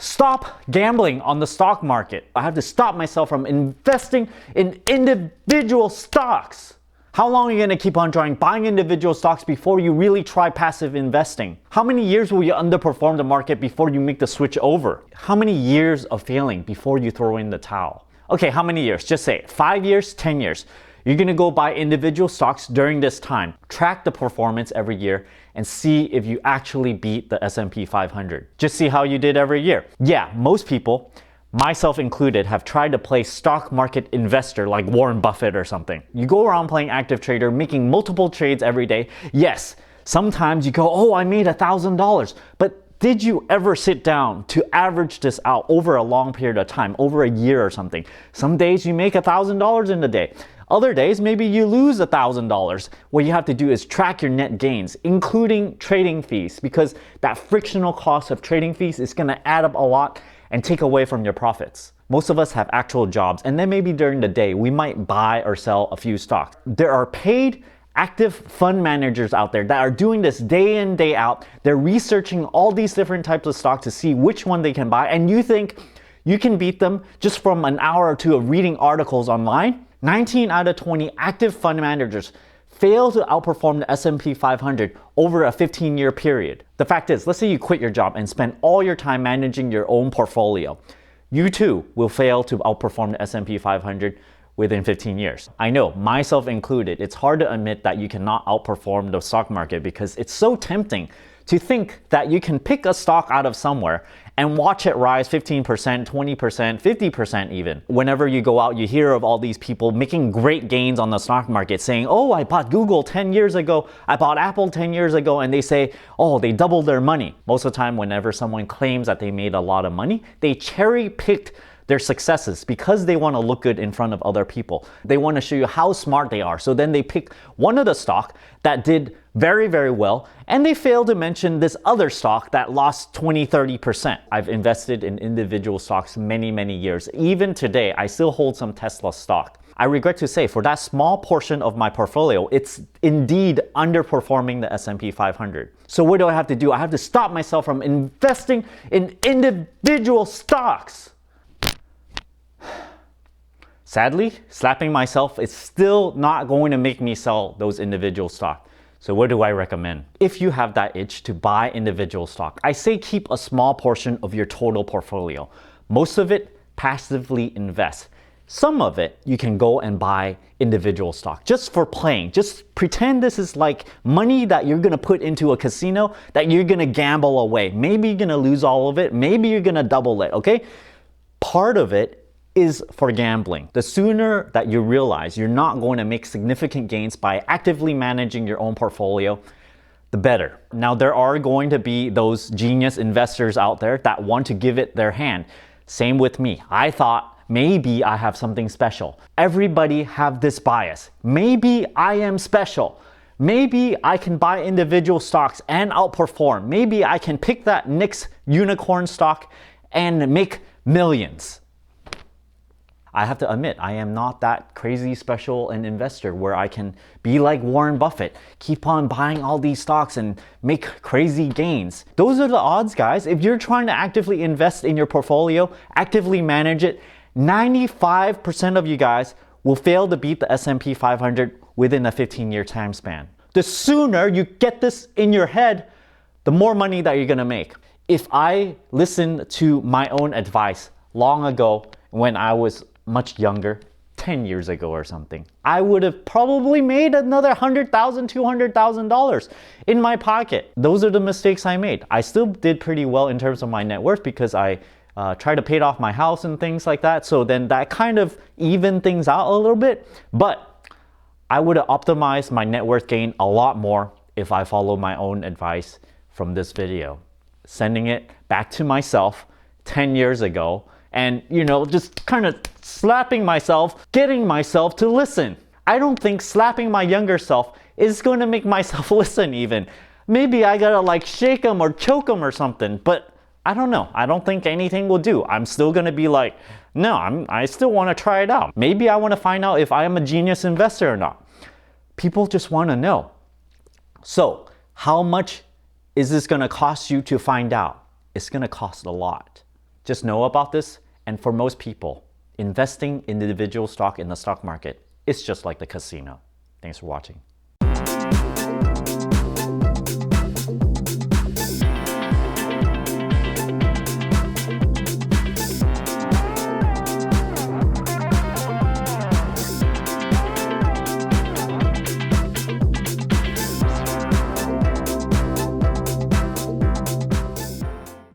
stop gambling on the stock market. I have to stop myself from investing in individual stocks. How long are you going to keep on buying individual stocks before you really try passive investing? How many years will you underperform the market before you make the switch over? How many years of failing before you throw in the towel? Okay, how many years? Just say it. 5 years, 10 years. You're going to go buy individual stocks during this time. Track the performance every year and see if you actually beat the S&P 500. Just see how you did every year. Yeah, most people, myself included, have tried to play stock market investor like Warren Buffett or something. You go around playing active trader, making multiple trades every day. Yes, sometimes you go, oh, I made $1,000. But did you ever sit down to average this out over a long period of time, over a year or something? Some days you make $1,000 in a day. Other days, maybe you lose $1,000. What you have to do is track your net gains, including trading fees, because that frictional cost of trading fees is going to add up a lot and take away from your profits. Most of us have actual jobs, and then maybe during the day, we might buy or sell a few stocks. There are paid active fund managers out there that are doing this day in, day out. They're researching all these different types of stocks to see which one they can buy, and you think you can beat them just from an hour or two of reading articles online? 19 out of 20 active fund managers fail to outperform the S&P 500 over a 15-year period. The fact is, let's say you quit your job and spend all your time managing your own portfolio. You too will fail to outperform the S&P 500 within 15 years. I know, myself included, it's hard to admit that you cannot outperform the stock market because it's so tempting to think that you can pick a stock out of somewhere and watch it rise 15%, 20%, 50% even. Whenever you go out, you hear of all these people making great gains on the stock market saying, oh, I bought Google 10 years ago, I bought Apple 10 years ago, and they say, oh, they doubled their money. Most of the time, whenever someone claims that they made a lot of money, they cherry-picked their successes because they want to look good in front of other people. They want to show you how smart they are. So then they pick one of the stock that did very, very well, and they fail to mention this other stock that lost 20, 30%. I've invested in individual stocks many, many years. Even today, I still hold some Tesla stock. I regret to say, for that small portion of my portfolio, it's indeed underperforming the S&P 500. So what do I have to do? I have to stop myself from investing in individual stocks. Sadly, slapping myself is still not going to make me sell those individual stocks. So what do I recommend? If you have that itch to buy individual stock, I say keep a small portion of your total portfolio. Most of it, passively invest. Some of it, you can go and buy individual stock just for playing. Just pretend this is like money that you're going to put into a casino that you're going to gamble away. Maybe you're going to lose all of it. Maybe you're going to double it, okay? Part of it is for gambling. The sooner that you realize you're not going to make significant gains by actively managing your own portfolio, the better. Now, there are going to be those genius investors out there that want to give it their hand. Same with me. I thought maybe I have something special. Everybody have this bias. Maybe I am special. Maybe I can buy individual stocks and outperform. Maybe I can pick that next unicorn stock and make millions. I have to admit, I am not that crazy special an investor where I can be like Warren Buffett, keep on buying all these stocks and make crazy gains. Those are the odds, guys. If you're trying to actively invest in your portfolio, actively manage it, 95% of you guys will fail to beat the S&P 500 within a 15-year time span. The sooner you get this in your head, the more money that you're gonna make. If I listened to my own advice long ago when I was much younger, 10 years ago or something, I would have probably made another $100,000, $200,000 in my pocket. Those are the mistakes I made. I still did pretty well in terms of my net worth because I tried to pay off my house and things like that. So then that kind of evened things out a little bit. But I would have optimized my net worth gain a lot more if I followed my own advice from this video. Sending it back to myself 10 years ago and, just kind of slapping myself, getting myself to listen. I don't think slapping my younger self is going to make myself listen even. Maybe I gotta shake them or choke them or something, but I don't know. I don't think anything will do. I'm still going to be like, no, I still want to try it out. Maybe I want to find out if I am a genius investor or not. People just want to know. So, how much is this going to cost you to find out? It's going to cost a lot. Just know about this, and for most people, investing in individual stock in the stock market is just like the casino. Thanks for watching.